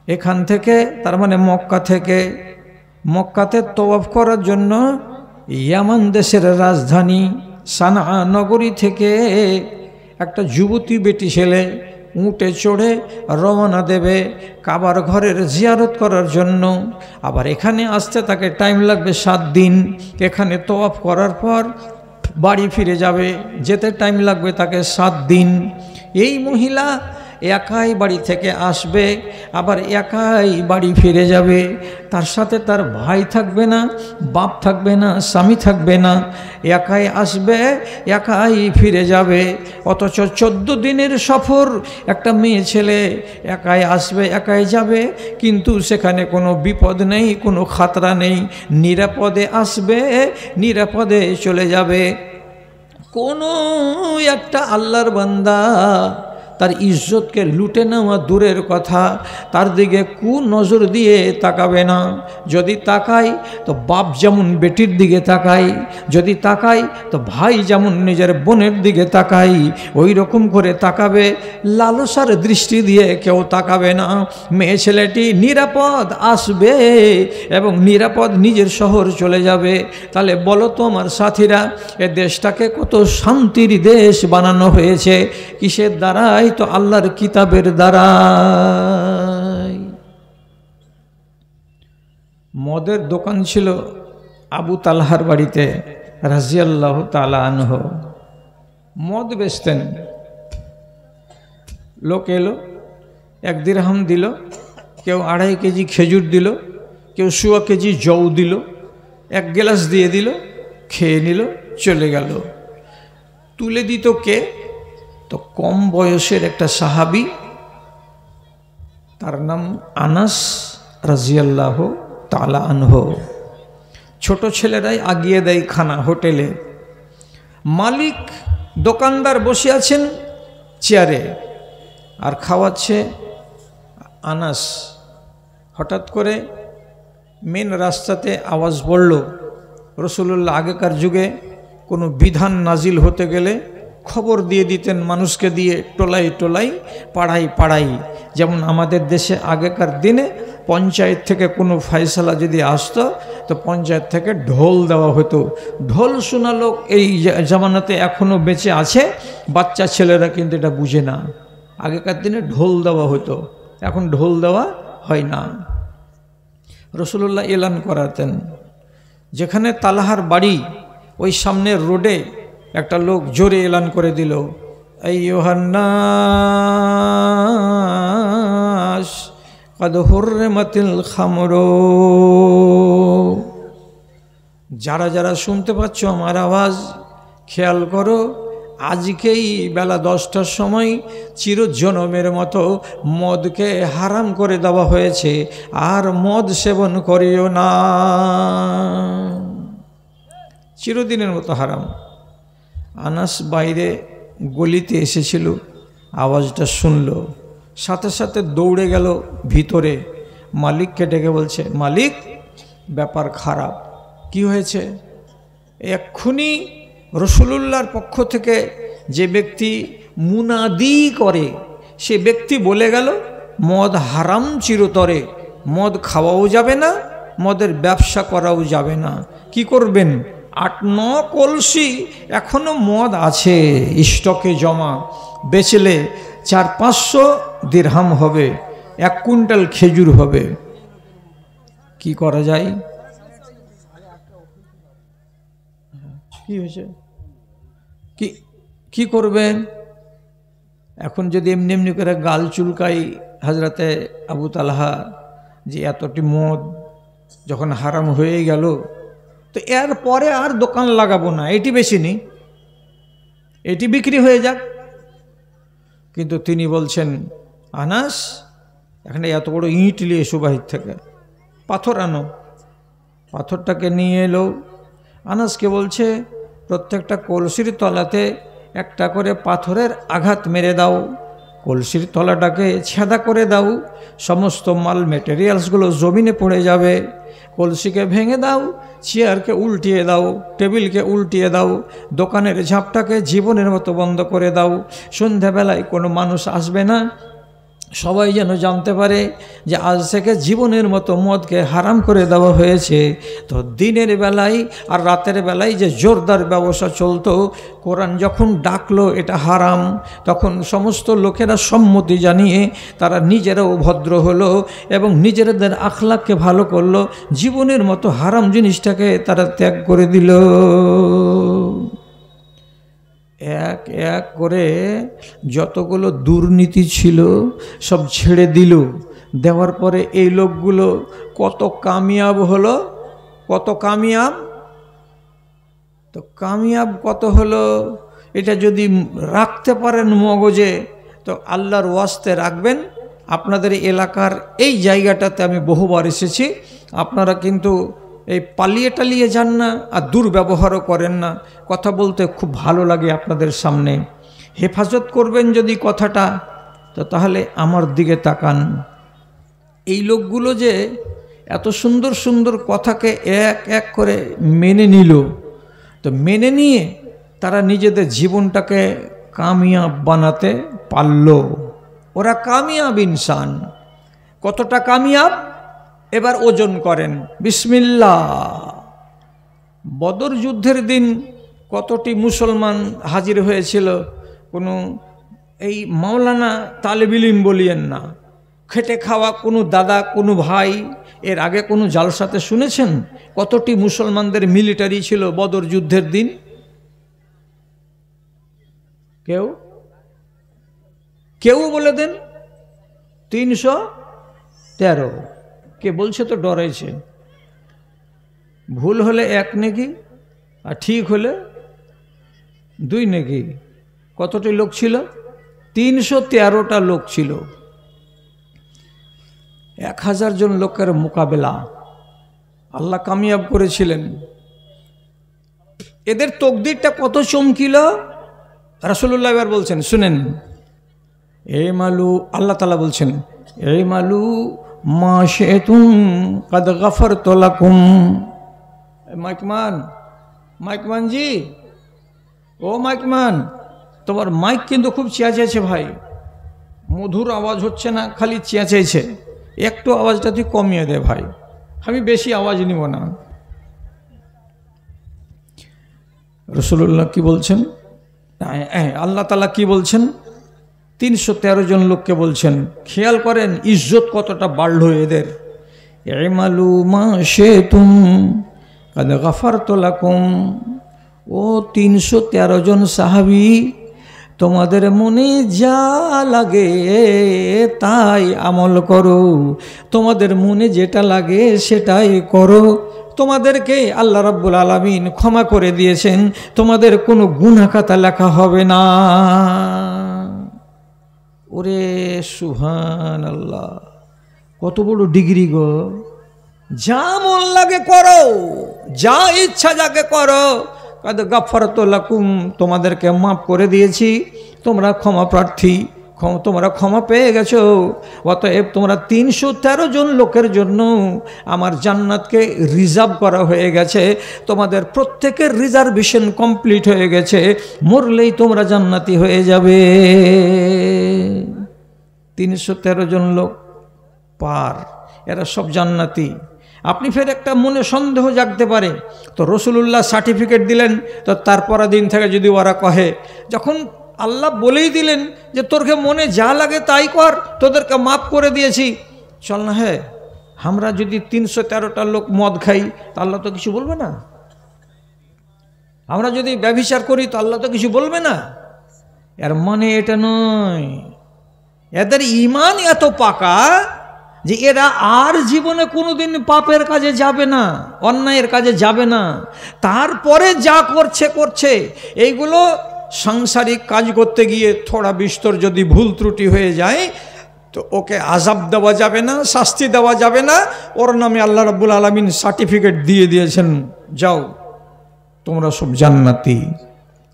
এখান থেকে তার মানে মক্কা থেকে, মক্কাতে তওয়াফ করার জন্য ইয়ামান দেশের রাজধানী সানা নগরী থেকে একটা যুবতী বেটি ছেলে উটে চড়ে রওনা দেবে কাবার ঘরের জিয়ারত করার জন্য। আবার এখানে আসতে তাকে টাইম লাগবে 7 দিন। এখানে তওয়াফ করার পর বাড়ি ফিরে যাবে, যেতে টাইম লাগবে তাকে 7 দিন। এই মহিলা একাই বাড়ি থেকে আসবে, আবার একাই বাড়ি ফিরে যাবে। তার সাথে তার ভাই থাকবে না, বাপ থাকবে না, স্বামী থাকবে না। একাই আসবে, একাই ফিরে যাবে। অথচ 14 দিনের সফর একটা মেয়ে ছেলে একাই আসবে, একাই যাবে, কিন্তু সেখানে কোনো বিপদ নেই, কোনো খাতরা নেই। নিরাপদে আসবে, নিরাপদে চলে যাবে। কোনো একটা আল্লাহর বান্দা তার ইজ্জতকে লুটে নেওয়া দূরের কথা, তার দিকে নজর দিয়ে তাকাবে না। যদি তাকাই তো বাপ যেমন বেটির দিকে তাকাই, যদি তাকাই তো ভাই যেমন নিজের বোনের দিকে তাকাই, ওই রকম করে তাকাবে। লালসার দৃষ্টি দিয়ে কেউ তাকাবে না। মেয়ে ছেলেটি নিরাপদ আসবে এবং নিরাপদ নিজের শহর চলে যাবে। তাহলে বলো তো আমার সাথীরা, এ দেশটাকে কত শান্তির দেশ বানানো হয়েছে কিসের দ্বারাই? তো আল্লাহর কিতাবের দ্বারাই। মদের দোকান ছিল আবু তালহার বাড়িতে রাজিয়াল্লাহু তাআলা আনহু। মদ বেচতেন। লোক এলো, 1 দিরহাম দিল, কেউ 2.5 কেজি খেজুর দিল, কেউ 1.25 কেজি জৌ দিল, 1 গ্লাস দিয়ে দিল, খেয়ে নিল, চলে গেল। তুলে দিত কে? তো কম বয়সের একটা সাহাবী, তার নাম আনাস রাজিয়াল্লাহু তাআলা আনহু। ছোট ছেলেরাই আগিয়ে দেয় খানা হোটেলে। মালিক দোকানদার বসে আছেন চেয়ারে আর খাওয়াচ্ছে আনাস। হঠাৎ করে মেন রাস্তাতে আওয়াজ পড়ল। রাসূলুল্লাহ আগেকার যুগে কোনো বিধান নাজিল হতে গেলে খবর দিয়ে দিতেন মানুষকে দিয়ে, টোলাই টোলাই, পাড়াই পাড়াই। যেমন আমাদের দেশে আগেকার দিনে পঞ্চায়েত থেকে কোনো ফয়সালা যদি আসতো তো পঞ্চায়েত থেকে ঢোল দেওয়া হতো। ঢোল শোনা লোক এই জামানাতে এখনও বেঁচে আছে, বাচ্চা ছেলেরা কিন্তু এটা বুঝে না। আগেকার দিনে ঢোল দেওয়া হতো, এখন ঢোল দেওয়া হয় না। রাসূলুল্লাহ এলান করাতেন। যেখানে তালহার বাড়ি ওই সামনের রোডে একটা লোক জোরে এলান করে দিল, আইয়ুহান নাস কদ হুররিমাতিল খামরু। যারা যারা শুনতে পাচ্ছ আমার আওয়াজ, খেয়াল করো, আজকেই বেলা 10টার সময় চিরজনমের মতো মদকে হারাম করে দেওয়া হয়েছে, আর মদ সেবন করিও না। চিরদিনের মতো হারাম। আনাস বাইরে গলিতে এসেছিল, আওয়াজটা শুনল, সাথে সাথে দৌড়ে গেল ভিতরে। মালিককে ডেকে বলছে, মালিক ব্যাপার খারাপ। কি হয়েছে? এক্ষুনি রাসূলুল্লাহর পক্ষ থেকে যে ব্যক্তি মুনাদি করে সে ব্যক্তি বলে গেল মদ হারাম চিরতরে, মদ খাওয়াও যাবে না, মদের ব্যবসা করাও যাবে না। কি করবেন? 8-9 কলসি এখনো মদ আছে স্টকে জমা, বেচলে 400-500 দিরহাম হবে, 1 কুইন্টাল খেজুর হবে। কি করা যায়? কি হয়েছে? কি করবেন? এখন যদি এমনি এমনি করে গাল চুলকাই হযরতে আবু তালহা যে এতটি মদ যখন হারাম হয়ে গেল তো এর পরে আর দোকান লাগাবো না, এটি বেশি নি, এটি বিক্রি হয়ে যাক। কিন্তু তিনি বলছেন, আনাস এখানে এত বড় ইট নিয়ে এসো বাহির থেকে, পাথর আনো। পাথরটাকে নিয়ে এলো। আনাসকে বলছে, প্রত্যেকটা কলসির তলাতে একটা করে পাথরের আঘাত মেরে দাও, কলসির তলাটাকে ছেঁদা করে দাও, সমস্ত মাল মেটেরিয়ালসগুলো জমিনে পড়ে যাবে। কলসিকে ভেঙে দাও, চেয়ারকে উল্টিয়ে দাও, টেবিলকে উল্টিয়ে দাও, দোকানের ঝাপটাকে জীবনের মতো বন্ধ করে দাও। সন্ধ্যাবেলায় কোনো মানুষ আসবে না, সবাই যেন জানতে পারে যে আজ থেকে জীবনের মতো মদকে হারাম করে দেওয়া হয়েছে। তো দিনের বেলায় আর রাতের বেলায় যে জোরদার ব্যবসা চলতো, কোরআন যখন ডাকলো এটা হারাম, তখন সমস্ত লোকেরা সম্মতি জানিয়ে তারা নিজেরাও ভদ্র হলো এবং নিজেদের আখলাককে ভালো করলো, জীবনের মতো হারাম জিনিসটাকে তারা ত্যাগ করে দিল। এক এক করে যতগুলো দুর্নীতি ছিল সব ছেড়ে দিল। দেওয়ার পরে এই লোকগুলো কত কামিয়াব হলো, কত কামিয়াব। তো কামিয়াব কত হলো এটা যদি রাখতে পারেন মগজে, তো আল্লাহর ওয়াস্তে রাখবেন। আপনাদের এলাকার এই জায়গাটাতে আমি বহুবার এসেছি, আপনারা কিন্তু এই পালিয়ে টালিয়ে যান না আর দুর্ব্যবহারও করেন না। কথা বলতে খুব ভালো লাগে আপনাদের সামনে। হেফাজত করবেন যদি কথাটা, তো তাহলে আমার দিকে তাকান। এই লোকগুলো যে এত সুন্দর সুন্দর কথাকে এক এক করে মেনে নিল, তো মেনে নিয়ে তারা নিজেদের জীবনটাকে কামিয়াব বানাতে পারল। ওরা কামিয়াব ইনসান। কতটা কামিয়াব এবার ওজন করেন। বিসমিল্লাহ। বদর যুদ্ধের দিন কতটি মুসলমান হাজির হয়েছিল? কোনো এই মাওলানা তালেব ইলম বলিয়েন না, খেটে খাওয়া কোনো দাদা, কোনো ভাই এর আগে কোনো জালসাতে শুনেছেন কতটি মুসলমানদের মিলিটারি ছিল বদর যুদ্ধের দিন? কেউ কেউ বলে দেন। 313। কে বলছে তো ডরাইছে। ভুল হলে 1 নেকি আর ঠিক হলে 2 নেকি। কতটি লোক ছিল? 313টা লোক ছিল। 1000 জন লোকের মোকাবেলা আল্লাহ কামিয়াব করেছিলেন। এদের তকদিরটা কত চমকিল রাসূলুল্লাহ এবার বলছেন, শুনেন। এই মালু, আল্লাহ তাআলা বলছেন, এই মালু মা শি'তুম কাদ গাফারতু লাকুম। মাইকমান জি, ও মাইকমান, তোমার মাইক কিন্তু খুব চেঁচাইছে ভাই, মধুর আওয়াজ হচ্ছে না, খালি চেঁচাইছে। একটু আওয়াজটা তুই কমিয়ে দে ভাই, আমি বেশি আওয়াজ নিব না। রাসূলুল্লাহ কি বলছেন? আল্লাহ তাআলা কি বলছেন? 313 জন লোককে বলছেন। খেয়াল করেন ইজ্জত কতটা বাড়লো এদের। ইমালু মা শি'তুম কাদ গাফারতু লাকুম। ও 313 জন সাহাবী, তোমাদের মনে যা লাগে তাই আমল করো, তোমাদের মনে যেটা লাগে সেটাই করো। তোমাদেরকে আল্লাহ রাব্বুল আলামিন ক্ষমা করে দিয়েছেন, তোমাদের কোনো গুনাহ খাতা লেখা হবে না। ওরে সুবহানাল্লাহ, কত বড় ডিগ্রি গো। যা মন লাগে করো, যা ইচ্ছা যাকে করো। কাদ গাফারতু লাকুম, তোমাদেরকে মাফ করে দিয়েছি, তোমরা ক্ষমা প্রার্থী, তোমরা ক্ষমা পেয়ে গেছো। অতএব তোমরা 313 জন লোকের জন্য আমার জান্নাতকে রিজার্ভ করা হয়ে গেছে। তোমাদের প্রত্যেকের রিজার্ভেশন কমপ্লিট হয়ে গেছে, মরলেই তোমরা জান্নাতি হয়ে যাবে। 313 জন লোক পার, এরা সব জান্নাতি। আপনি ফের একটা মনে সন্দেহ জাগতে পারে, তো রাসূলুল্লাহ সার্টিফিকেট দিলেন, তো তারপর দিন থেকে যদি ওরা কহে, যখন আল্লাহ বলেই দিলেন যে তোরকে মনে যা লাগে তাই কর, তোদেরকে মাফ করে দিয়েছি, চল না। হ্যাঁ, আমরা যদি 313টা লোক মদ খাই তা আল্লাহ তো কিছু বলবে না। আমরা যদি ব্যভিচার করি তো আল্লাহ তো কিছু বলবে না। এর মানে এটা নয়, এদের ঈমান এত পাকা যে এরা আর জীবনে কোনোদিন পাপের কাজে যাবে না, অন্যায়ের কাজে যাবে না। তারপরে যা করছে এইগুলো সাংসারিক কাজ করতে গিয়ে থোড়া বিস্তর যদি ভুল ত্রুটি হয়ে যায় তো ওকে আযাব দেওয়া যাবে না, শাস্তি দেওয়া যাবে না। ওর নামে আল্লাহ রাব্বুল আলামিন সার্টিফিকেট দিয়ে দিয়েছেন, যাও তোমরা সব জান্নাতি।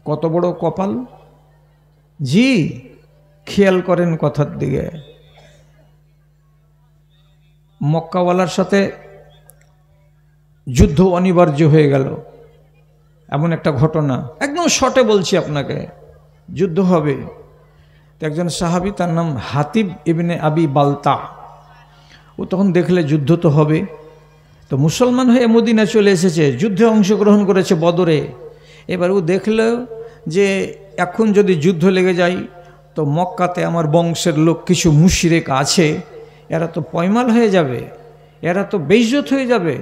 কত বড় কপাল জি। খেয়াল করেন কথার দিকে। মক্কাওয়ালার সাথে যুদ্ধ অনিবার্য হয়ে গেল, এমন একটা ঘটনা। একদম শর্টে বলছি আপনাকে, যুদ্ধ হবে। তো একজন সাহাবী, তার নাম হাতিব ইবনে আবি বালতা। ও তখন দেখলে যুদ্ধ তো হবে, তো মুসলমান হয়ে মদিনা চলে এসেছে, যুদ্ধে অংশগ্রহণ করেছে বদরে। এবার ও দেখল যে এখন যদি যুদ্ধ লেগে যায় তো মক্কাতে আমার বংশের লোক কিছু মুশরিক আছে, এরা তো পয়মাল হয়ে যাবে, এরা তো বেইজ্জত হয়ে যাবে,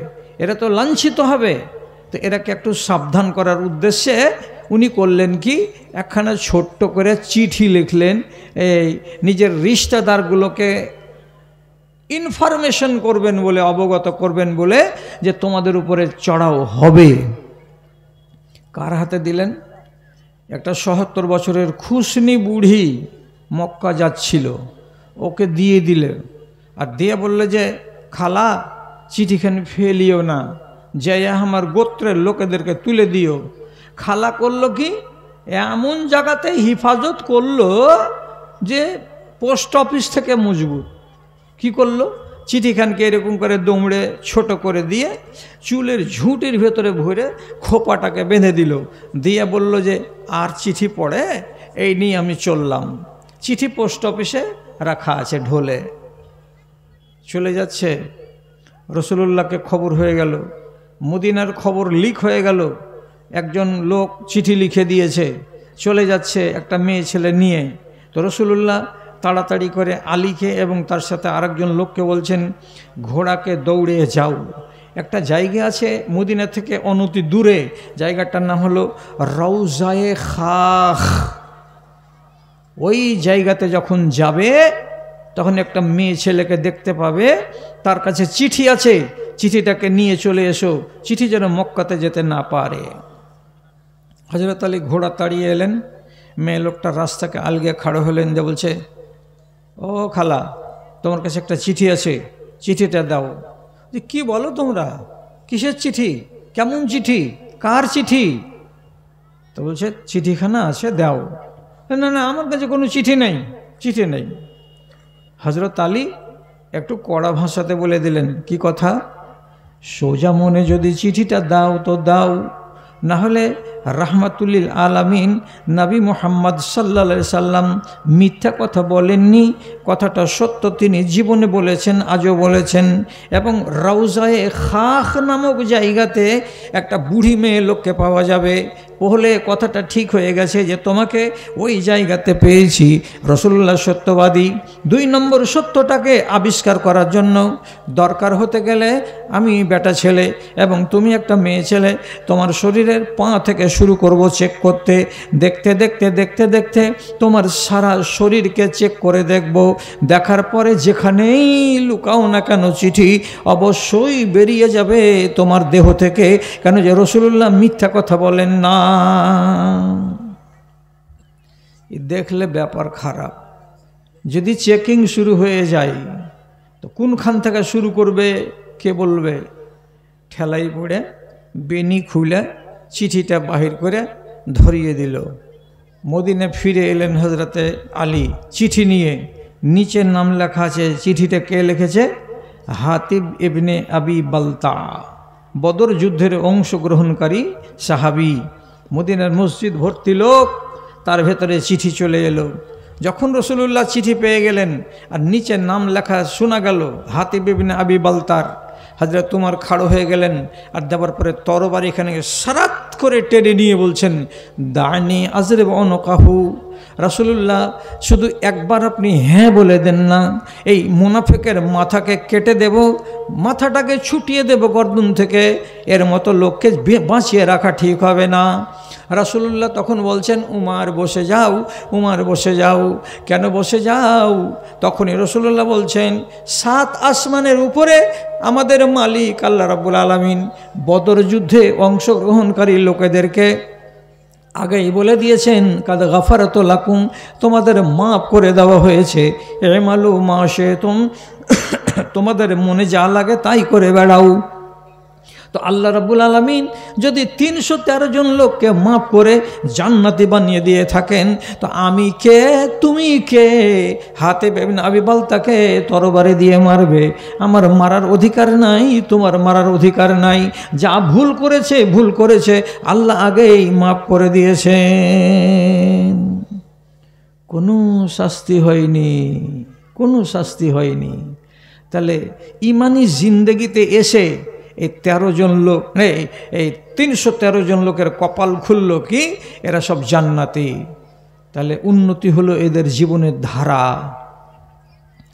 এরা তো লাঞ্ছিত হবে। তো এরাকে একটু সাবধান করার উদ্দেশ্যে উনি করলেন কি, একখানা ছোট্ট করে চিঠি লিখলেন, এই নিজের রিশতেদারগুলোকে ইনফরমেশন করবেন বলে, অবগত করবেন বলে যে তোমাদের উপরে চড়াও হবে। কার হাতে দিলেন? একটা ৭৭ বছরের খুশনি বুড়ি মক্কা যাচ্ছিল, ওকে দিয়ে দিলে। আর দিয়ে বললে যে খালা চিঠিখানি ফেলিও না, যাইয়া আমার গোত্রের লোকেদেরকে তুলে দিও। খালা করলো কি, এমন জায়গাতে হিফাজত করলো যে পোস্ট অফিস থেকে মজবুত। কি করলো, চিঠিখানকে এরকম করে দৌড়ে ছোট করে দিয়ে চুলের ঝুঁটির ভেতরে ভরে খোপাটাকে বেঁধে দিল, দিয়ে বলল যে আর চিঠি পড়ে, এই নিয়ে আমি চললাম। চিঠি পোস্ট অফিসে রাখা আছে ঢোলে। চলে যাচ্ছে, রসুলুল্লাহকে খবর হয়ে গেল, মদিনার খবর লিক হয়ে গেল। একজন লোক চিঠি লিখে দিয়েছে, চলে যাচ্ছে একটা মেয়ে ছেলে নিয়ে। তো রসুলুল্লাহ তাড়াতাড়ি করে আলীকে এবং তার সাথে আরেকজন লোককে বলছেন, ঘোড়াকে দৌড়ে যাও। একটা জায়গা আছে মদিনা থেকে অনতি দূরে, জায়গাটার নাম হলো রওজায়ে খাখ। ওই জায়গাতে যখন যাবে তখন একটা মেয়ে ছেলেকে দেখতে পাবে, তার কাছে চিঠি আছে, চিঠিটাকে নিয়ে চলে এসো, চিঠি যেন মক্কাতে যেতে না পারে। হযরত আলী ঘোড়া তাড়িয়ে এলেন, মেয়ে লোকটা রাস্তাকে আলগে খাড়ো হলেন, যে বলছে, ও খালা তোমার কাছে একটা চিঠি আছে, চিঠিটা দাও। যে কি বলো তোমরা, কিসের চিঠি, কেমন চিঠি, কার চিঠি? তো বলছে চিঠিখানা আছে, দাও। না না আমার কাছে কোনো চিঠি নেই, চিঠি নেই। হযরত আলী একটু কড়া ভাষাতে বলে দিলেন, কি কথা, সোজা মনে যদি চিঠিটা দাও তো দাও, না হলে রাহমাতুল্লিল আলামিন নবী মুহাম্মদ সাল্লাল্লাহু আলাইহি সাল্লাম মিথ্যা কথা বলেননি, কথাটা সত্য, তিনি জীবনে বলেছেন, আজও বলেছেন। এবং রওজায়ে খাখ নামক জায়গাতে একটা বুড়ি মেয়ে লোককে পাওয়া যাবে, বলে কথাটা ঠিক হয়ে গেছে যে তোমাকে ওই জায়গাতে পেয়েছি। রাসূলুল্লাহ সত্যবাদী। ২ নম্বর সত্যটাকে আবিষ্কার করার জন্য দরকার হতে গেলে আমি বেটা ছেলে এবং তুমি একটা মেয়ে ছেলে, তোমার শরীরের পা থেকে শুরু করব চেক করতে, দেখতে দেখতে দেখতে দেখতে তোমার সারা শরীরকে চেক করে দেখব, দেখার পরে যেখানেই লুকাও না কেন চিঠি অবশ্যই বেরিয়ে যাবে তোমার দেহ থেকে, কেন যে রাসূলুল্লাহ মিথ্যা কথা বলেন না। দেখলে ব্যাপার খারাপ। যদি চেকিং শুরু হয়ে যায় তো কোনখান থেকে শুরু করবে কে বলবে? ঠেলাই পড়ে বেনি খুলে চিঠিটা বাহির করে ধরিয়ে দিল। মদিনা ফিরে এলেন হযরতে আলী চিঠি নিয়ে, নিচের নাম লেখা আছে, চিঠিটা কে লিখেছে? হাতিব ইবনে আবি বালতা, বদর যুদ্ধের অংশগ্রহণকারী সাহাবী। মদিনার মসজিদ ভর্তি লোক, তার ভেতরে চিঠি চলে এলো। যখন রাসূলুল্লাহ চিঠি পেয়ে গেলেন আর নিচের নাম লেখা শোনা গেল হাতিব ইবনে আবি বালতার, হযরত উমর খাড়ো হয়ে গেলেন আর দেওয়ার পরে তরবারি এখানে সারাত করে টেনে নিয়ে বলছেন, দানি আজরিব অনকাহু। রাসূলুল্লাহ শুধু একবার আপনি হ্যাঁ বলে দেন না, এই মুনাফিকের মাথাকে কেটে দেব, মাথাটাকে ছুটিয়ে দেব গর্দন থেকে, এর মতো লোককে বাঁচিয়ে রাখা ঠিক হবে না। রাসূলুল্লাহ তখন বলছেন, উমার বসে যাও, উমার বসে যাও। কেন বসে যাও? তখনই রাসূলুল্লাহ বলছেন, 7 আসমানের উপরে আমাদের মালিক আল্লাহ রাব্বুল আলামিন বদর যুদ্ধে অংশগ্রহণকারী লোকেদেরকে আগেই বলে দিয়েছেন, কাদ গাফারাতু লাকুম, তোমাদের মাফ করে দেওয়া হয়েছে, ইমালু মা শিতুম, তোমাদের মনে যা লাগে তাই করে বেড়াও। তো আল্লাহ রাব্বুল আলামিন যদি 313 জন লোককে মাফ করে জান্নাতি বানিয়ে দিয়ে থাকেন, তো আমি কে, তুমি কে? হাতিব ইবনে আবি বালতাকে তরবারি দিয়ে মারবে? আমার মারার অধিকার নাই, তোমার মারার অধিকার নাই। যা ভুল করেছে ভুল করেছে, আল্লাহ আগেই মাফ করে দিয়েছেন। কোনো শাস্তি হয়নি, কোনো শাস্তি হয়নি। তাহলে ইমানি জিন্দেগিতে এসে এই 13 জন লোক, এই 313 জন লোকের কপাল খুলল কি এরা সব জান্নাতি। তাহলে উন্নতি হলো এদের জীবনের ধারা।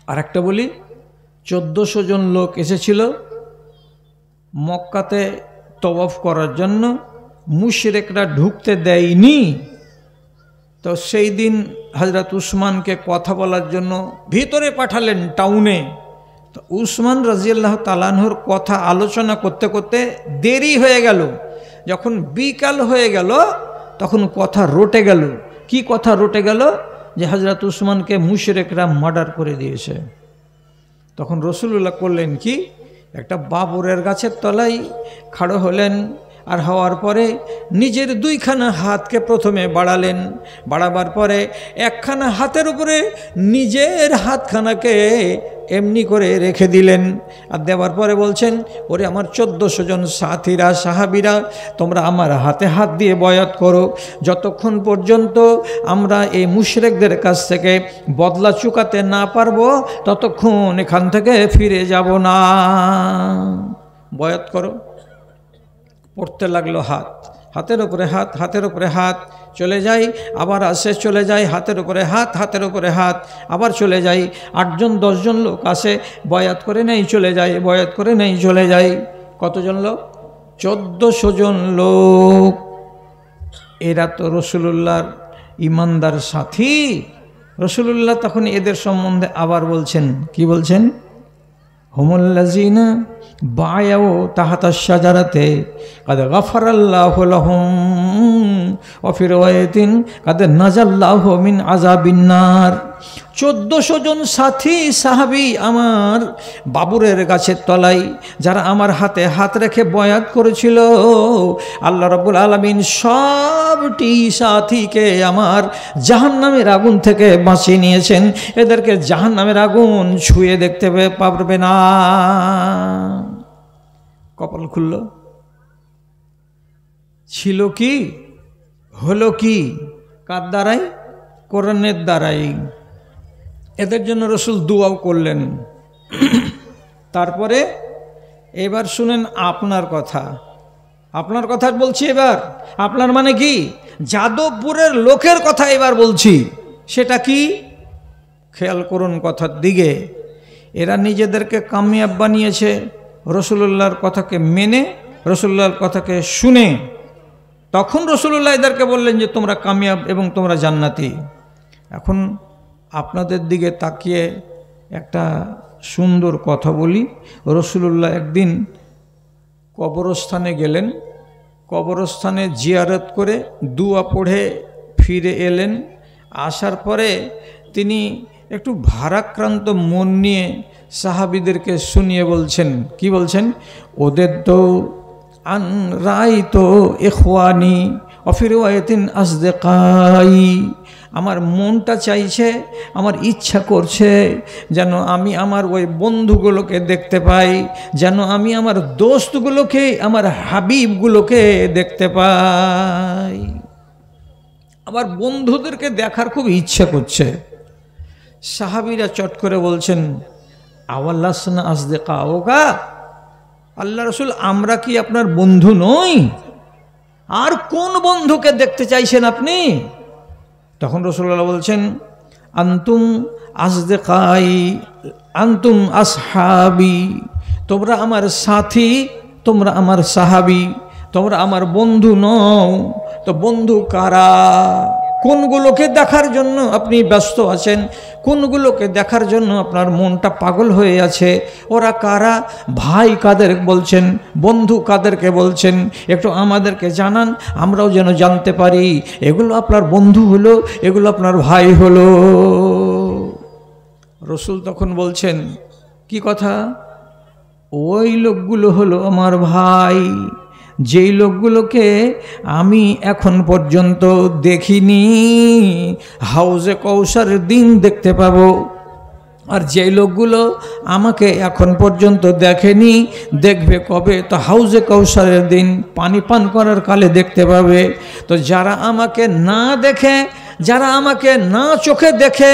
আর একটা বলি, 1400 জন লোক এসেছিল মক্কাতে তওয়াফ করার জন্য, মুশরিকরা ঢুকতে দেয়নি। তো সেই দিন হযরত উসমানকে কথা বলার জন্য ভিতরে পাঠালেন টাউনে। তো উসমান রাদিয়াল্লাহু তাআলা আনহুর কথা আলোচনা করতে করতে দেরি হয়ে গেল। যখন বিকাল হয়ে গেল তখন কথা রটে গেল। কি কথা রটে গেল? যে হযরত উসমানকে মুশরিকরা মার্ডার করে দিয়েছে। তখন রাসূলুল্লাহ করলেন কি, একটা বাবরের গাছের তলায় খাড়ো হলেন, আর হওয়ার পরে নিজের 2খানা হাতকে প্রথমে বাড়ালেন, বাড়াবার পরে একখানা হাতের উপরে নিজের হাতখানাকে এমনি করে রেখে দিলেন। আর দেওয়ার পরে বলছেন, ওরে আমার 1400 জন সাথীরা, সাহাবীরা, তোমরা আমার হাতে হাত দিয়ে বয়াত করো, যতক্ষণ পর্যন্ত আমরা এই মুশরিকদের কাছ থেকে বদলা চুকাতে না পারবো ততক্ষণ এখান থেকে ফিরে যাব না। বয়াত করো। পড়তে লাগলো হাত, হাতের উপরে হাত, হাতের উপরে হাত, চলে যাই আবার আসে, চলে যাই হাতের উপরে হাত, হাতের উপরে হাত, আবার চলে যাই। 8 জন 10 জন লোক আসে, বয়াত করে নেই চলে যায়, বয়াত করে নেই চলে যায়। কতজন লোক? 1400 জন লোক। এরা তো রাসূলুল্লাহর ইমানদার সাথী। রাসূলুল্লাহ তখন এদের সম্বন্ধে আবার বলছেন, কি বলছেন? হুমুল্লাযিনা বায়াউ তাহতা শাজারাতে কাদ গাফারাল্লাহু লাহুম ওয়া ফি রিওয়ায়াতিন কাদ নাজাল্লাহু মিন আযাবিন নার। 1400 জন সাথী সাহাবী আমার বাবুরের গাছের তলায়, যারা আমার হাতে হাত রেখে বয়াত করেছিল, আল্লাহ রাব্বুল আলামিন সবটি সাথীকে আমার জাহান্নামের আগুন থেকে বাঁচিয়ে নিয়েছেন। এদেরকে জাহান্নামের আগুন ছুঁয়ে দেখতে পারবে না। কপাল খুলল। ছিল কি, হলো কি? কার দ্বারাই? কোরআনের দ্বারাই। এদের জন্য রাসূল দোয়াও করলেন। তারপরে এবার শুনেন আপনার কথা। আপনার কথা বলছি এবার। আপনার মানে কি? যাদবপুরের লোকের কথা এবার বলছি। সেটা কি? খেয়াল করুন কথার দিকে। এরা নিজেদেরকে কামিয়াব বানিয়েছে রাসূলুল্লাহর কথাকে মেনে, রাসূলুল্লাহর কথাকে শুনে। তখন রাসূলুল্লাহ এদেরকে বললেন যে তোমরা কামিয়াব এবং তোমরা জান্নাতি। এখন আপনাদের দিকে তাকিয়ে একটা সুন্দর কথা বলি। রাসূলুল্লাহ একদিন কবরস্থানে গেলেন, কবরস্থানে জিয়ারত করে দুয়া পড়ে ফিরে এলেন। আসার পরে তিনি একটু ভারাক্রান্ত মন নিয়ে সাহাবীদেরকে শুনিয়ে বলছেন, কি বলছেন? ওদের তো আন রাই তো ইখওয়ানি ওয়া ফি রিওয়ায়াতিন আসদিকাই। আমার মনটা চাইছে, আমার ইচ্ছা করছে যেন আমি আমার ওই বন্ধুগুলোকে দেখতে পাই, যেন আমি আমার দোস্তগুলোকে, আমার হাবিবগুলোকে দেখতে পাই। আমার বন্ধুদেরকে দেখার খুব ইচ্ছা করছে। সাহাবীরা চট করে বলছেন, আওয়াল্লাসনা আসদিকা ওগা, আল্লাহ রাসূল আমরা কি আপনার বন্ধু নই? আর কোন বন্ধুকে দেখতে চাইছেন আপনি? তখন রাসূলুল্লাহ বলছেন, আনতুম আসদিকাই আনতুম আসহাবি, তোমরা আমার সাথী, তোমরা আমার সাহাবী, তোমরা আমার বন্ধু নও। তো বন্ধু কারা? কোনগুলোকে দেখার জন্য আপনি ব্যস্ত আছেন? কোনগুলোকে দেখার জন্য আপনার মনটা পাগল হয়ে আছে? ওরা কারা? ভাই কাদের বলছেন, বন্ধু কাদেরকে বলছেন? একটু আমাদেরকে জানান, আমরাও যেন জানতে পারি এগুলো আপনার বন্ধু হলো, এগুলো আপনার ভাই হলো। রাসূল তখন বলছেন, কি কথা? ওই লোকগুলো হলো আমার ভাই, যেই লোকগুলোকে আমি এখন পর্যন্ত দেখিনি, হাউজে কৌসারের দিন দেখতে পাবো। আর যেই লোকগুলো আমাকে এখন পর্যন্ত দেখেনি, দেখবে কবে? তো হাউজে কৌসারের দিন পানি পান করার কালে দেখতে পাবে। তো যারা আমাকে না দেখে যারা আমাকে না চোখে দেখে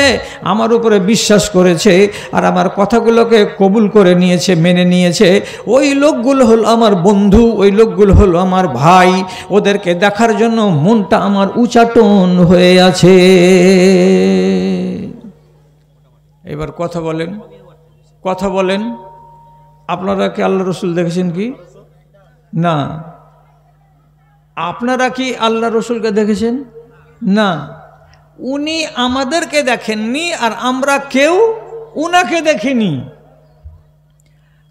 আমার উপরে বিশ্বাস করেছে আর আমার কথাগুলোকে কবুল করে নিয়েছে, মেনে নিয়েছে, ওই লোকগুলো হলো আমার বন্ধু, ওই লোকগুলো হলো আমার ভাই। ওদেরকে দেখার জন্য মনটা আমার উচাটন হয়ে আছে। এবার কথা বলেন, কথা বলেন, আপনারা কি আল্লাহ রসুল দেখেছেন কি না? আপনারা কি আল্লাহ রসুলকে দেখেছেন? না। উনি আমাদেরকে দেখেননি আর আমরা কেউ উনাকে দেখিনি।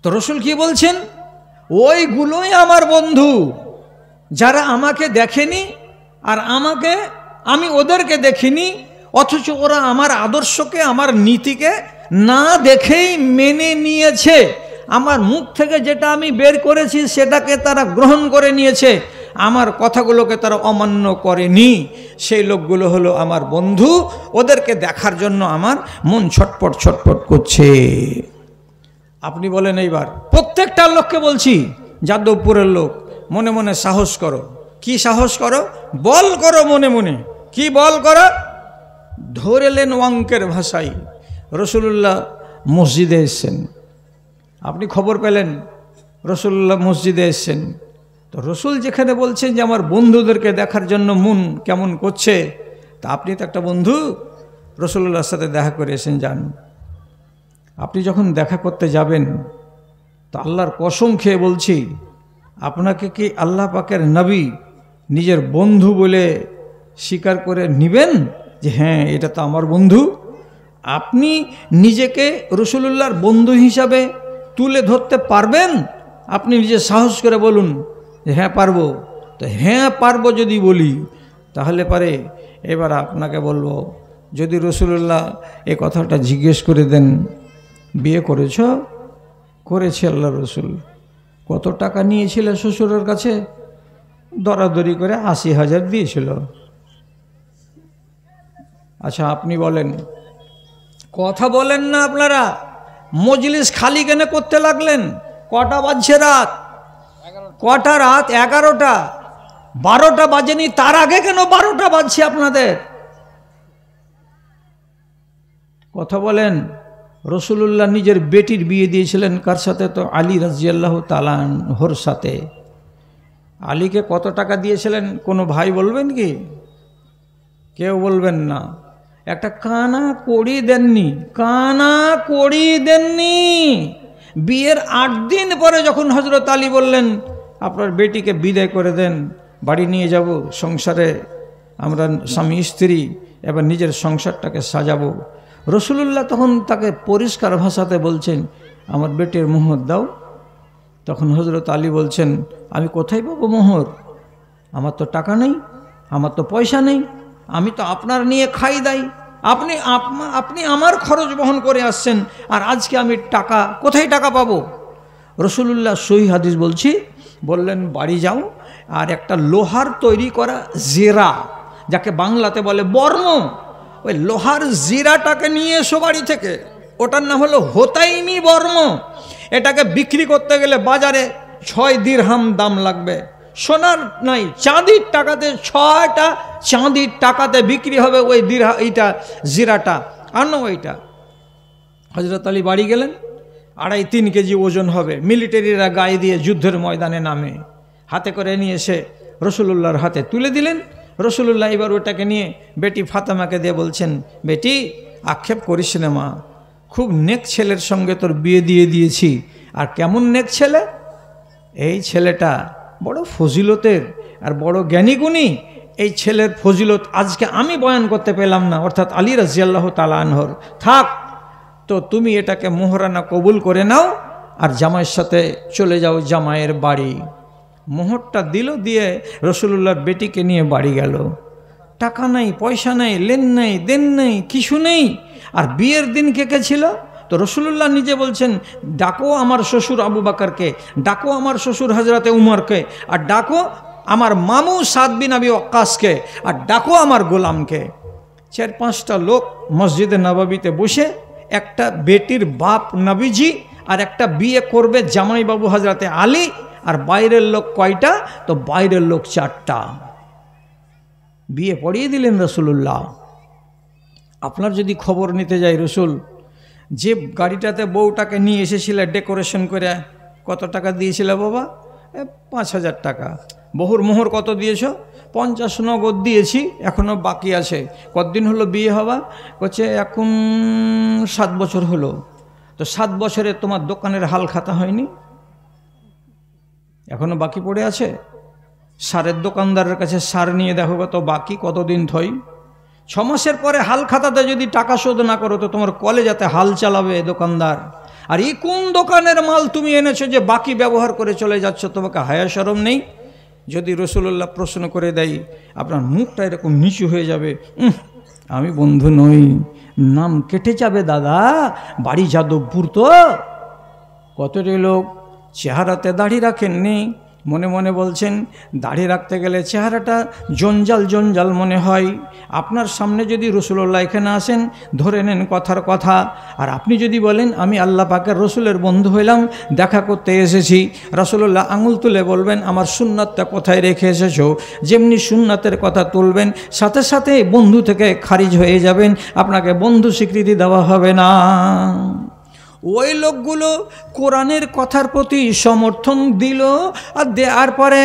তো রসুল কি বলছেন? ওইগুলোই আমার বন্ধু, যারা আমাকে দেখেনি আর আমি ওদেরকে দেখিনি, অথচ ওরা আমার আদর্শকে, আমার নীতিকে না দেখেই মেনে নিয়েছে। আমার মুখ থেকে যেটা আমি বের করেছি সেটাকে তারা গ্রহণ করে নিয়েছে, আমার কথাগুলোকে তারা অমান্য করেনি। সেই লোকগুলো হলো আমার বন্ধু, ওদেরকে দেখার জন্য আমার মন ছটপট ছটপট করছে। আপনি বলেন এইবার, প্রত্যেকটা লোককে বলছি, যাদবপুরের লোক, মনে মনে সাহস করো। কি সাহস করো? বল করো মনে মনে। কি বল করো? ধরেলেন অঙ্কের ভাষায় রসুল্লাহ মসজিদে এসছেন, আপনি খবর পেলেন রসুল্লাহ মসজিদে এসছেন। তো রসুল যেখানে বলছেন যে আমার বন্ধুদেরকে দেখার জন্য মন কেমন করছে, তা আপনি তো একটা বন্ধু, রসুল্লাহর সাথে দেখা করে এসেন, যান। আপনি যখন দেখা করতে যাবেন, তো আল্লাহর কসম খেয়ে বলছি, আপনাকে কি আল্লাহ পাকের নবী নিজের বন্ধু বলে স্বীকার করে নেবেন যে হ্যাঁ এটা তো আমার বন্ধু? আপনি নিজেকে রসুলুল্লাহর বন্ধু হিসাবে তুলে ধরতে পারবেন? আপনি নিজে সাহস করে বলুন যে হ্যাঁ পারবো। তো হ্যাঁ পারবো যদি বলি, তাহলে পারে এবার আপনাকে বলবো, যদি রসুলুল্লাহ এ কথাটা জিজ্ঞেস করে দেন, বিয়ে করেছ? করেছে আল্লাহ রসুল। কত টাকা নিয়েছিল শ্বশুরের কাছে? দরাদরি করে ৮০,০০০ দিয়েছিল। আচ্ছা আপনি বলেন, কথা বলেন না আপনারা, মজলিস খালি কেন করতে লাগলেন? কটা বাজছে রাত? কটা রাত? 11টা। 12টা বাজেনি, তার আগে কেন 12টা বাজছে আপনাদের? কথা বলেন। রসুলুল্লাহ নিজের বেটির বিয়ে দিয়েছিলেন কার সাথে? তো আলী রাজিয়াল্লাহু তাআলা আনহুর সাথে। আলীকে কত টাকা দিয়েছিলেন কোনো ভাই বলবেন কি? কেউ বলবেন না। একটা কানা কড়ি দেননি, কানা কড়ি দেননি। বিয়ের 8 দিন পরে যখন হযরত আলী বললেন আপনার বেটিকে বিদায় করে দেন, বাড়ি নিয়ে যাব, সংসারে আমরা স্বামী স্ত্রী এবার নিজের সংসারটাকে সাজাবো, রসুলুল্লাহ তখন তাকে পরিষ্কার ভাষাতে বলছেন আমার বেটির মোহর দাও। তখন হযরত আলী বলছেন আমি কোথায় পাবো মোহর? আমার তো টাকা নেই, আমার তো পয়সা নেই, আমি তো আপনার নিয়ে খাই দাই, আপনি আমার খরচ বহন করে আসছেন, আর আজকে আমি টাকা কোথায় টাকা পাবো? রসুলুল্লাহ সহি হাদিস বলছি, বললেন বাড়ি যাও আর একটা লোহার তৈরি করা জিরা, যাকে বাংলাতে বলে বর্ম, ওই লোহার জিরাটাকে নিয়ে এসো বাড়ি থেকে। ওটার নাম হলো হোতাইমি বর্ম। এটাকে বিক্রি করতে গেলে বাজারে 6 দিরহাম দাম লাগবে। সোনার নাই, চাঁদির টাকাতে, 6টা চাঁদির টাকাতে বিক্রি হবে ওই এইটা জিরাটা। আনো ওইটা। হযরত আলী বাড়ি গেলেন, 2.5-3 কেজি ওজন হবে। মিলিটারিরা গায়ে দিয়ে যুদ্ধের ময়দানে নামে, হাতে করে নিয়ে এসে রসুলুল্লাহর হাতে তুলে দিলেন। রসুলুল্লাহ এবার ওটাকে নিয়ে বেটি ফাতেমাকে দিয়ে বলছেন, বেটি আক্ষেপ করিস না মা, খুব নেক ছেলের সঙ্গে তোর বিয়ে দিয়ে দিয়েছি। আর কেমন নেক ছেলে? এই ছেলেটা বড় ফজিলতের আর বড় জ্ঞানীগুণী। এই ছেলের ফজিলত আজকে আমি বয়ান করতে পেলাম না, অর্থাৎ আলী রাদিয়াল্লাহু তাআলা আনহুর। থাক, তো তুমি এটাকে মোহরানা কবুল করে নাও আর জামাইয়ের সাথে চলে যাও জামাইয়ের বাড়ি। মোহরটা দিল, দিয়ে রসুলুল্লাহর বেটিকে নিয়ে বাড়ি গেল। টাকা নাই, পয়সা নেই, লেন নেই, দেন নেই, কিছু নেই। আর বিয়ের দিন কে কে ছিল? তো রসুলুল্লাহ নিজে বলছেন ডাকো আমার শ্বশুর আবু বকরকে, ডাকো আমার শ্বশুর হযরতে উমরকে, আর ডাকো আমার মামু সাদ বিন আবি ওয়াক্কাসকে, আর ডাকো আমার গোলামকে। 4-5টা লোক মসজিদে নববীতে বসে, একটা বেটির বাপ নবীজি আর একটা বিয়ে করবে জামাইবাবু হযরতে আলী, আর বাইরের লোক কয়টা? তো বাইরের লোক 4টা। বিয়ে পড়িয়ে দিলেন রসুলুল্লাহ। আপনার যদি খবর নিতে যাই রসুল, যে গাড়িটাতে বউটাকে নিয়ে এসেছিলে ডেকোরেশন করে, কত টাকা দিয়েছিলে বাবা? 5,000 টাকা। বহুর মোহর কত দিয়েছ? 50 নগদ দিয়েছি, এখনও বাকি আছে। কতদিন হলো বিয়ে হওয়া? বলছে এখন 7 বছর হলো। তো 7 বছরে তোমার দোকানের হাল খাতা হয়নি? এখনও বাকি পড়ে আছে। সারের দোকানদারের কাছে সার নিয়ে দেখো কত বাকি, কতদিন থই। 6 মাসের পরে হাল খাতাতে যদি টাকা শোধ না করো তো তোমার কলেজাতে হাল চালাবে দোকানদার। আর এই কোন দোকানের মাল তুমি এনেছো যে বাকি ব্যবহার করে চলে যাচ্ছ? তোমাকে হায়া শরম নেই? যদি রসুল্লাহ প্রশ্ন করে দেয়, আপনার মুখটা এরকম নিচু হয়ে যাবে। আমি বন্ধু নই, নাম কেটে যাবে দাদা, বাড়ি যাদবপুর। তো কতটি লোক চেহারাতে দাড়ি রাখেননি, মনে মনে বলছেন দাড়ি রাখতে গেলে চেহারাটা জঞ্জাল জঞ্জাল মনে হয়। আপনার সামনে যদি রসুল্লাহ এখানে আসেন, ধরে নেন কথার কথা, আর আপনি যদি বলেন আমি আল্লাহ পাকের রসুলের বন্ধু হইলাম, দেখা করতে এসেছি, রসুল্লাহ আঙুল তুলে বলবেন আমার সুন্নাতটা কোথায় রেখে এসেছো। যেমনি সুন্নাতের কথা তুলবেন, সাথে সাথে বন্ধু থেকে খারিজ হয়ে যাবেন, আপনাকে বন্ধু স্বীকৃতি দেওয়া হবে না। ওই লোকগুলো কোরআনের কথার প্রতি সমর্থন দিল, আর দেওয়ার পরে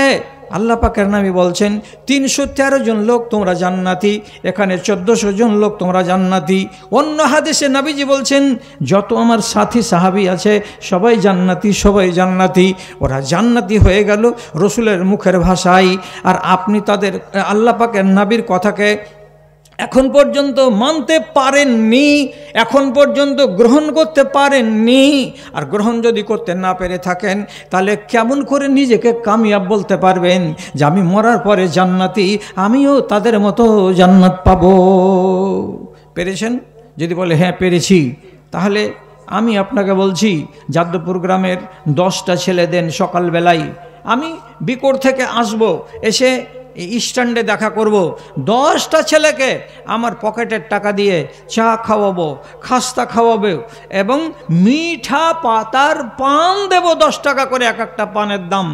আল্লাহ পাকের নবী বলছেন 313 জন লোক তোমরা জান্নাতি, এখানে 1400 জন লোক তোমরা জান্নাতি। অন্য হাদিসে নবীজি বলছেন যত আমার সাথী সাহাবী আছে সবাই জান্নাতি, সবাই জান্নাতি। ওরা জান্নাতি হয়ে গেল রসুলের মুখের ভাষায়, আর আপনি তাদের আল্লাহ পাকের নবীর কথাকে এখন পর্যন্ত মানতে পারেননি, এখন পর্যন্ত গ্রহণ করতে পারেননি। আর গ্রহণ যদি করতে না পেরে থাকেন, তাহলে কেমন করে নিজেকে কামিয়াব বলতে পারবেন যে আমি মরার পরে জান্নাতি, আমিও তাদের মতো জান্নাত পাব? পেরেছেন? যদি বলে হ্যাঁ পেরেছি, তাহলে আমি আপনাকে বলছি যাদবপুর গ্রামের 10টা ছেলে দেন সকালবেলায়, আমি বিকোর থেকে আসব, এসে স্ট্যান্ডে দেখা করব, 10টা ছেলেকে আমার পকেটের টাকা দিয়ে চা খাওয়াবো, খাস্তা খাওয়াবো, এবং মিঠা পাতার পান দেব 10 টাকা করে এক একটা পানের দাম।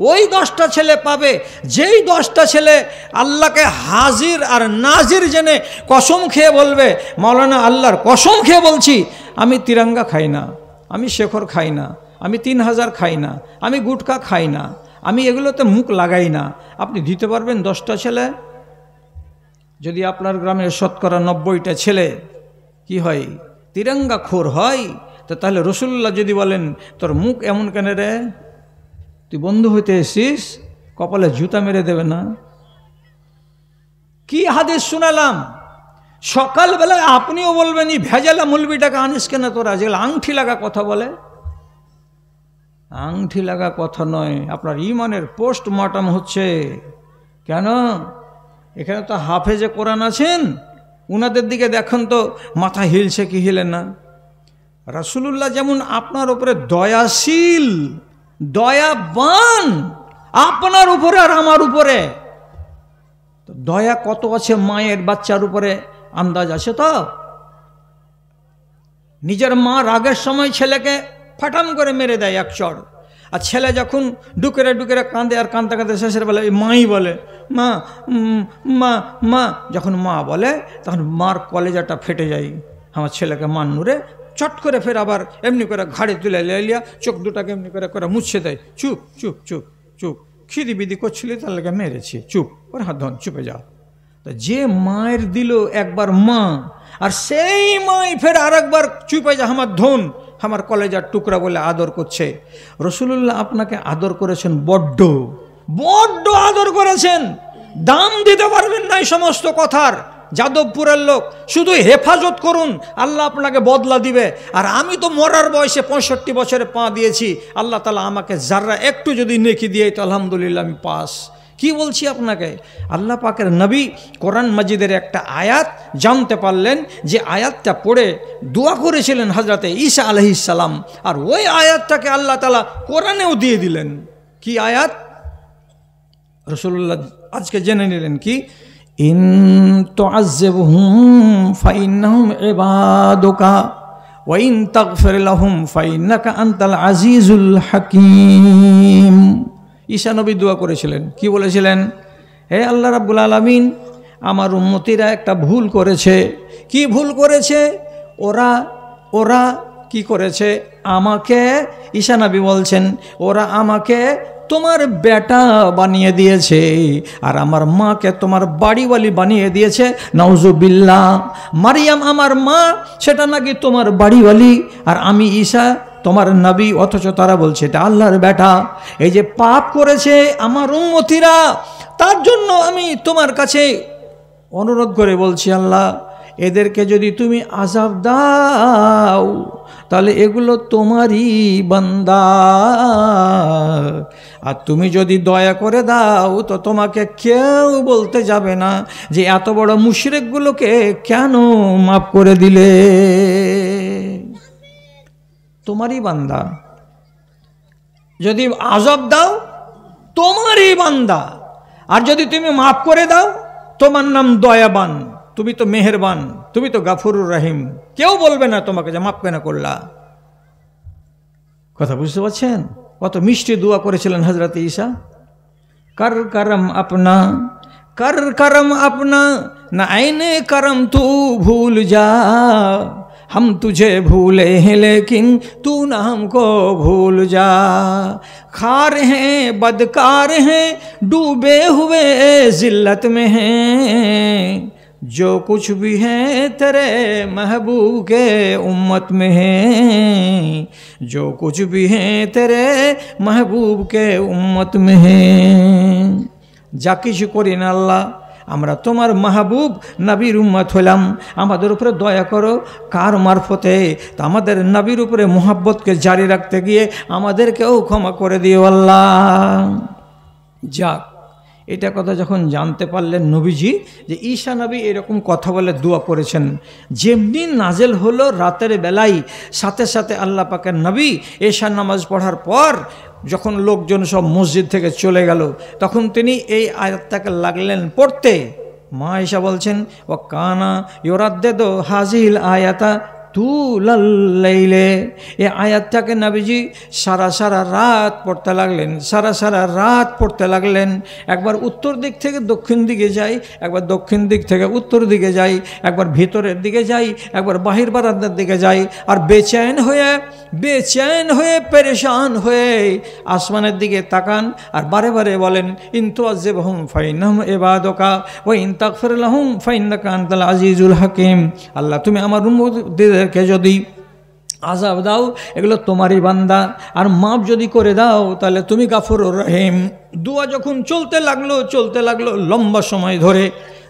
ওই 10টা ছেলে পাবে, যেই 10টা ছেলে আল্লাহকে হাজির আর নাজির জেনে কসম খেয়ে বলবে, মাওলানা আল্লাহর কসম খেয়ে বলছি আমি তিরঙ্গা খাই না, আমি শেখর খাই না, আমি 3000 খাই না, আমি গুটকা খাই না, আমি এগুলোতে মুখ লাগাই না। আপনি দিতে পারবেন 10টা ছেলে? যদি আপনার গ্রামের শতকরা 90টা ছেলে কি হয়, তিরঙ্গা খোর হয়, তো তাহলে রসুল্লাহ যদি বলেন তোর মুখ এমন কেন রে, তুই বন্ধু হইতে এসিস, কপালে জুতা মেরে দেবে না? কি হাদিস শুনালাম? সকালবেলায় আপনিও বলবেন এই ভেজালা মৌলবিটাকে আনিস কেন তোরা, যেগুলো আংটি লাগা কথা বলে। আংটি লাগা কথা নয়, আপনার ইমানের পোস্টমর্টম হচ্ছে। কেন? এখানে তো হাফেজে কোরআন আছেন, উনাদের দিকে দেখুন তো মাথা হিলছে কি হিলে না। রাসূলুল্লাহ যেমন আপনার উপরে দয়াশীল, দয়াবান, আপনার উপরে আর আমার উপরে, তো দয়া কত আছে মায়ের বাচ্চার উপরে আন্দাজ আছে তো? নিজের মা রাগের সময় ছেলেকে ফাটাম করে মেরে দেয় এক চড়, আর ছেলে যখন ডুকেরে ডুকেরে কাঁদে, আর কাঁদতে কাঁদতে শেষের বেলা মাই বলে মা মা মা, যখন মা বলে তখন মার কলেজাটা ফেটে যায়। আমার ছেলেকে মান্নুরে চট করে ফের আবার এমনি করে ঘাড়ে তুলে লিয়া চোখ দুটাকে এমনি করে করে মুছে দেয়। চুপ চুপ চুপ চুপ, খিদি বিদি করছিলি তার লেগে মেরেছি, চুপ ওর হাত ধন, চুপে যাও। তো যে মায়ের দিল একবার মা, আর সেই মাই ফের আর একবার চুপে যা আমার ধন, আমার কলেজার টুকরা বলে আদর করছে। রসুল্লাহ আপনাকে আদর করেছেন, বড্ড বড্ড আদর করেছেন, দাম দিতে পারবেন না এই সমস্ত কথার। যাদবপুরের লোক শুধু হেফাজত করুন, আল্লাহ আপনাকে বদলা দিবে। আর আমি তো মরার বয়সে 65 বছরে পা দিয়েছি, আল্লাহ তাআলা আমাকে যারা একটু যদি নেকি দিয়ে তো আলহামদুলিল্লাহ আমি পাস। কি বলছি আপনাকে, আল্লাহ পাকের নবী কোরআন মাজিদের একটা আয়াত জানতে পারলেন, যে আয়াতটা পড়ে দোয়া করেছিলেন হযরতে ঈসা আলাইহিস সালাম, আর ওই আয়াতটাকে আল্লাহ তাআলা কোরআনেও দিয়ে দিলেন। কি আয়াত? রাসূলুল্লাহ আজকে জেনে নিলেন কি, ইন তুআযিবহুম ফাইন্নাহুম ইবাদুকা ওয়া ইন তাগফির লাহুম ফাইন্নাকা আনতাল আজিজুল হাকীম। ঈসা নবী দোয়া করেছিলেন, কি বলেছিলেন? হে আল্লাহ রাব্বুল আলামিন, আমার উম্মতিরা একটা ভুল করেছে। কি ভুল করেছে? ওরা কি করেছে? আমাকে, ঈসা নবী বলছেন, ওরা আমাকে তোমার বেটা বানিয়ে দিয়েছে আর আমার মাকে তোমার বাড়িওয়ালি বানিয়ে দিয়েছে। নাউজুবিল্লাহ। মারিয়াম আমার মা, সেটা নাকি তোমার বাড়িওয়ালি, আর আমি ঈসা তোমার নবী, অথচ তারা বলছে এটা আল্লাহর বেটা। এই যে পাপ করেছে আমার উম্মতিরা, তার জন্য আমি তোমার কাছে অনুরোধ করে বলছি, আল্লাহ এদেরকে যদি তুমি আযাব দাও তাহলে এগুলো তোমারই বান্দা, আর তুমি যদি দয়া করে দাও তো তোমাকে কেউ বলতে যাবে না যে এত বড় মুশরিকগুলোকে কেন মাফ করে দিলে। তোমারই বান্দা, যদি আযাব দাও তোমারই বান্দা, আর যদি তুমি মাফ করে দাও তোমার নাম দয়াবান, তুমি তো মেহেরবান, তুমি তো গাফুরুর রহিম, কেউ বলবে না তোমাকে যে মাফ কেন করলা। কথা বুঝতে পারছেন? কত মিষ্টি দোয়া করেছিলেন হযরত ঈসা। कर करम अपना न आईने करम तू भूल जा, हम तुझे भूले हैं लेकिन तू न हमको भूल जा। खार हैं बदकार हैं डूबे हुए जिल्लत में हैं, जो कुछ भी है तेरे महबूब के उम्मत में है, जो कुछ भी है तेरे महबूब के उम्मत में है। যা কিছু করি না আল্লাহ, আমরা তোমার মাহবুব নবীর উম্মত হলাম, আমাদের উপরে দয়া করো। কার মারফতে? তা আমাদের নবীর উপরে মোহাব্বতকে জারি রাখতে গিয়ে আমাদেরকেও ক্ষমা করে দিও আল্লাহ। যাক, এটা কথা যখন জানতে পারলেন নবীজি যে ঈসা নবী এরকম কথা বলে দোয়া করেছেন, যেমনি নাজেল হলো রাতের বেলায়, সাথে সাথে আল্লাহ পাকের নবী এশার নামাজ পড়ার পর যখন লোকজন সব মসজিদ থেকে চলে গেল, তখন তিনি এই আয়াতটাকে লাগলেন পড়তে। মা ঈসা বলছেন, ও কানা ইউরাদ্দিদু হাযিহিল আয়াতা তুলাল্লাইলে, এই আয়াতটাকে নবীজি সারা রাত পড়তে লাগলেন, সারা রাত পড়তে লাগলেন। একবার উত্তর দিক থেকে দক্ষিণ দিকে যাই, একবার দক্ষিণ দিক থেকে উত্তর দিকে যাই, একবার ভিতরের দিকে যাই, একবার বাহির বারান্দার দিকে যাই, আর বেচैन হয়ে পেরেশান হয়ে আসমানের দিকে তাকান আর বারে বারে বলেন, ইন তুআযিবহুম ফাইন্নাহুম ইবাদুকা ওয়া ইন তাগফির লাহুম ফাইন্নাকা আনতাল আজিজুল হাকীম। আল্লাহ তুমি আমার উম্মতদেরকে যদি আযাব দাও এগুলো তোমারই বান্দা, আর মাফ যদি করে দাও তাহলে তুমি গাফুরুর রহিম। দোয়া যখন চলতে লাগলো লম্বা সময় ধরে,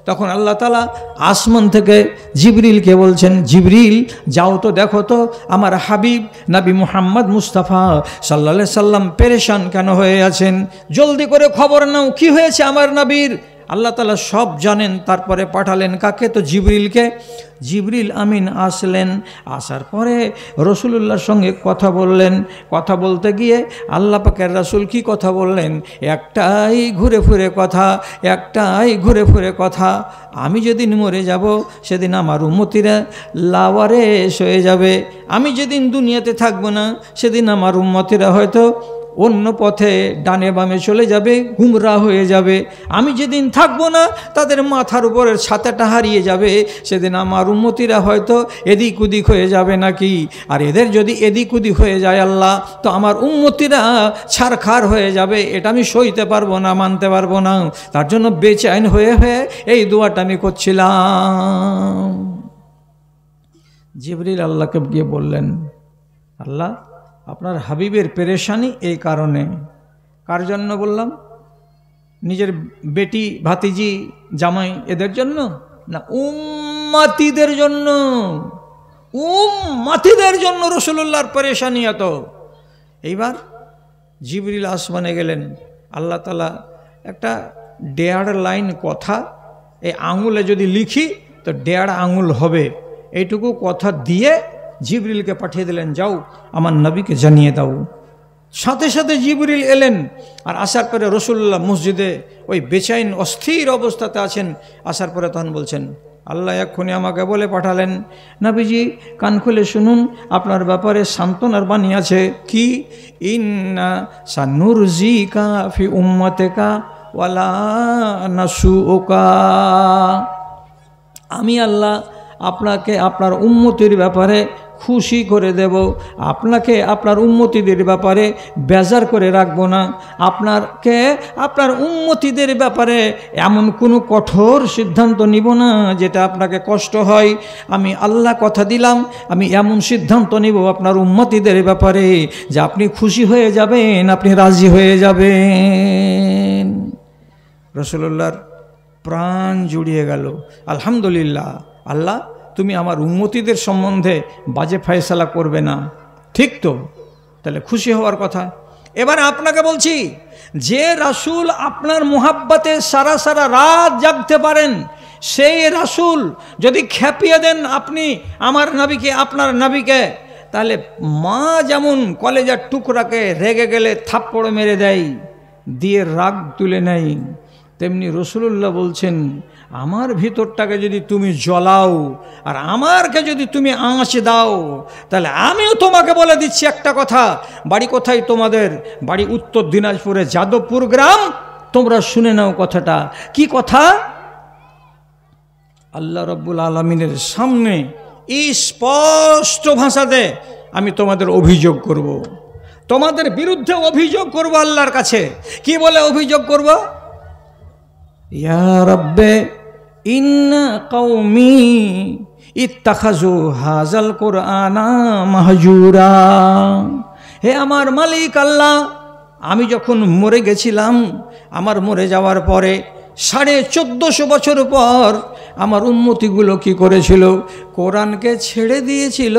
তখন আল্লাহ তাআলা আসমান থেকে জিবরিলকে বলছেন, জিবরিল যাও তো দেখো তো আমার হাবিব নবী মুহাম্মদ মুস্তাফা সাল্লাল্লাহু আলাইহি সাল্লাম পেরেশান কেন হয়ে আছেন, জলদি করে খবর নাও কি হয়েছে আমার নবীর। আল্লাহ তাআলা সব জানেন। তারপরে পাঠালেন কাকে? তো জিবরিলকে। জিবরিল আমিন আসলেন, আসার পরে রসুলুল্লাহর সঙ্গে কথা বললেন। কথা বলতে গিয়ে আল্লাহ পাকের রাসূল কি কথা বললেন? একটাই ঘুরে ফিরে কথা, আমি যেদিন মরে যাব সেদিন আমার উম্মতিরা লাওয়ারেস হয়ে যাবে। আমি যেদিন দুনিয়াতে থাকবো না সেদিন আমার উম্মতিরা হয়তো অন্য পথে ডানে বামে চলে যাবে, গুমরা হয়ে যাবে। আমি যেদিন থাকবো না তাদের মাথার উপরের ছাতাটা হারিয়ে যাবে, সেদিন আমার উম্মতিরা হয়তো এদিক ওদিক হয়ে যাবে নাকি। আর এদের যদি এদিক ওদিক হয়ে যায় আল্লাহ, তো আমার উম্মতিরা ছারখার হয়ে যাবে। এটা আমি সইতে পারবো না, মানতে পারবো না। তার জন্য বেচैन হয়ে এই দোয়াটা আমি করছিলাম। জিবরিল আল্লাহকে গিয়ে বললেন, আল্লাহ আপনার হাবিবের পেরেশানি এই কারণে। কার জন্য বললাম? নিজের বেটি, ভাতিজি, জামাই এদের জন্য না, উম্মতিদের জন্য রাসূলুল্লাহর পেরেশানি এত। এইবার জিবরিল আসমানে গেলেন। আল্লাহ তাআলা একটা 1.5 লাইন কথা, এই আঙুলে যদি লিখি তো 1.5 আঙুল হবে, এইটুকু কথা দিয়ে জিবরিলকে পাঠিয়ে দিলেন, যাও আমার নবীকে জানিয়ে দাও। সাথে সাথে জিবরিল এলেন। আর আসার পরে রাসূলুল্লাহ মসজিদে ওই বেচैन অস্থির অবস্থাতে আছেন। আসার পরে তখন বলছেন, আল্লাহ এক্ষুনি আমাকে বলে পাঠালেন, নবীজি কান খুলে শুনুন, আপনার ব্যাপারে সান্ত্বনার বাণী আছে। কি? ইন্না সানুরজিকা ফি উম্মতিকা ওয়ালা নাসুকা। আমি আল্লাহ আপনাকে আপনার উম্মতির ব্যাপারে খুশি করে দেব, আপনাকে আপনার উম্মতিদের ব্যাপারে বেজার করে রাখবো না, আপনাকে আপনার উম্মতিদের ব্যাপারে এমন কোনো কঠোর সিদ্ধান্ত নিব না যেটা আপনাকে কষ্ট হয়। আমি আল্লাহ কথা দিলাম, আমি এমন সিদ্ধান্ত নিব আপনার উম্মতিদের ব্যাপারে যে আপনি খুশি হয়ে যাবেন, আপনি রাজি হয়ে যাবেন। রাসূলুল্লাহর প্রাণ জুড়িয়ে গেল। আলহামদুলিল্লাহ, আল্লাহ তুমি আমার উম্মতিদের সম্বন্ধে বাজে ফয়সালা করবে না, ঠিক তো? তাহলে খুশি হওয়ার কথা। এবার আপনাকে বলছি, যে রাসূল আপনার মুহাব্বতে সারা সারা রাত জাগতে পারেন, সেই রাসূল যদি খেপিয়ে দেন আপনি আমার নবীকে, আপনার নবীকে, তাহলে মা যেমন কলেজার টুকরাকে রেগে গেলে থাপ্পড় মেরে দেয়, দিয়ে রাগ তুলে নেয়, তেমনি রাসূলুল্লাহ বলছেন আমার ভিতরটাকে যদি তুমি জ্বলাও আর আমারকে যদি তুমি আঁচ দাও, তাহলে আমিও তোমাকে বলে দিচ্ছি একটা কথা। বাড়ি কোথায় তোমাদের? বাড়ি উত্তর দিনাজপুরে যাদবপুর গ্রাম। তোমরা শুনে নাও কথাটা। কি কথা? আল্লাহ রাব্বুল আলামিনের সামনে স্পষ্ট ভাষাতে আমি তোমাদের অভিযোগ করব, তোমাদের বিরুদ্ধে অভিযোগ করব আল্লাহর কাছে। কি বলে অভিযোগ করব? ইয়া রাব্বে ইন্না কওমি ইত্তাখাযু হাযাল কুরআনা মাহজুরা। হে আমার মালিক আল্লাহ, আমি যখন মরে গেছিলাম, আমার মরে যাওয়ার পরে 1450 বছর পর আমার উম্মতিগুলো কি করেছিল? কোরআনকে ছেড়ে দিয়েছিল,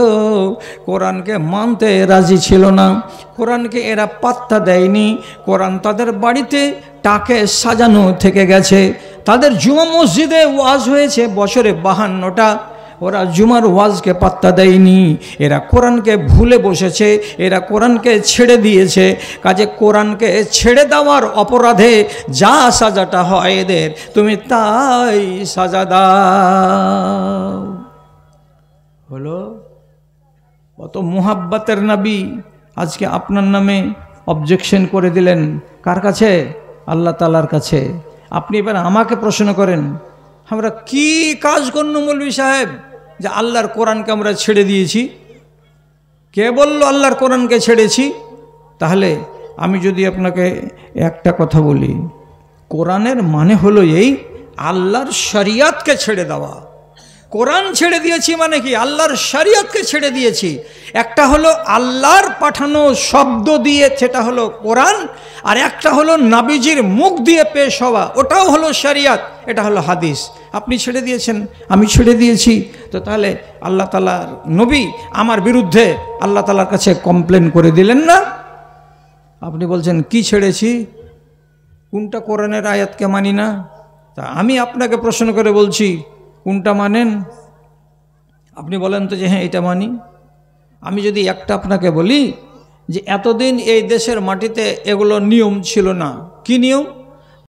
কোরআনকে মানতে রাজি ছিল না, কোরআনকে এরা পাত্তা দেয়নি। কোরআন তাদের বাড়িতে টাকে সাজানো থেকে গেছে, তাদের জুমা মসজিদে ওয়াজ হয়েছে বছরে 52টা, ওরা জুমার ওয়াজকে পাত্তা দেয়নি, এরা কোরআনকে ভুলে বসেছে, এরা কোরআনকে ছেড়ে দিয়েছে। কাজে কোরআনকে ছেড়ে দেওয়ার অপরাধে যা সাজাটা হয় এদের, তুমি তাই সাজা দাও। হলো কত মুহাব্বতের নবী, আজকে আপনার নামে অবজেকশন করে দিলেন। কার কাছে? আল্লাহ তাআলার কাছে। আপনি এবার আমাকে প্রশ্ন করেন, আমরা কি কাজ করল মৌলভী সাহেব যে আল্লাহর কোরআনকে আমরা ছেড়ে দিয়েছি? কে বলল আল্লাহর কোরআনকে ছেড়েছি? তাহলে আমি যদি আপনাকে একটা কথা বলি, কোরআনের মানে হলো এই আল্লাহর শরিয়তকে ছেড়ে দেওয়া। কোরআন ছেড়ে দিয়েছি মানে কি? আল্লাহর শরিয়তকে ছেড়ে দিয়েছি। একটা হলো আল্লাহর পাঠানো শব্দ দিয়ে, সেটা হলো কোরআন, আর একটা হলো নবীজির মুখ দিয়ে পেশ হওয়া, ওটাও হলো শরিয়ত, এটা হলো হাদিস। আপনি ছেড়ে দিয়েছেন, আমি ছেড়ে দিয়েছি, তো তাহলে আল্লাহ তাআলার নবী আমার বিরুদ্ধে আল্লাহ তাআলার কাছে কমপ্লেন করে দিলেন না? আপনি বলছেন কি ছেড়েছি? কোনটা কোরআনের আয়াতকে মানি না? তা আমি আপনাকে প্রশ্ন করে বলছি, কোনটা মানেন? আপনি বলেন তো যে হ্যাঁ এটা মানি। আমি যদি একটা আপনাকে বলি যে এতদিন এই দেশের মাটিতে এগুলো নিয়ম ছিল না, কি নিয়ম?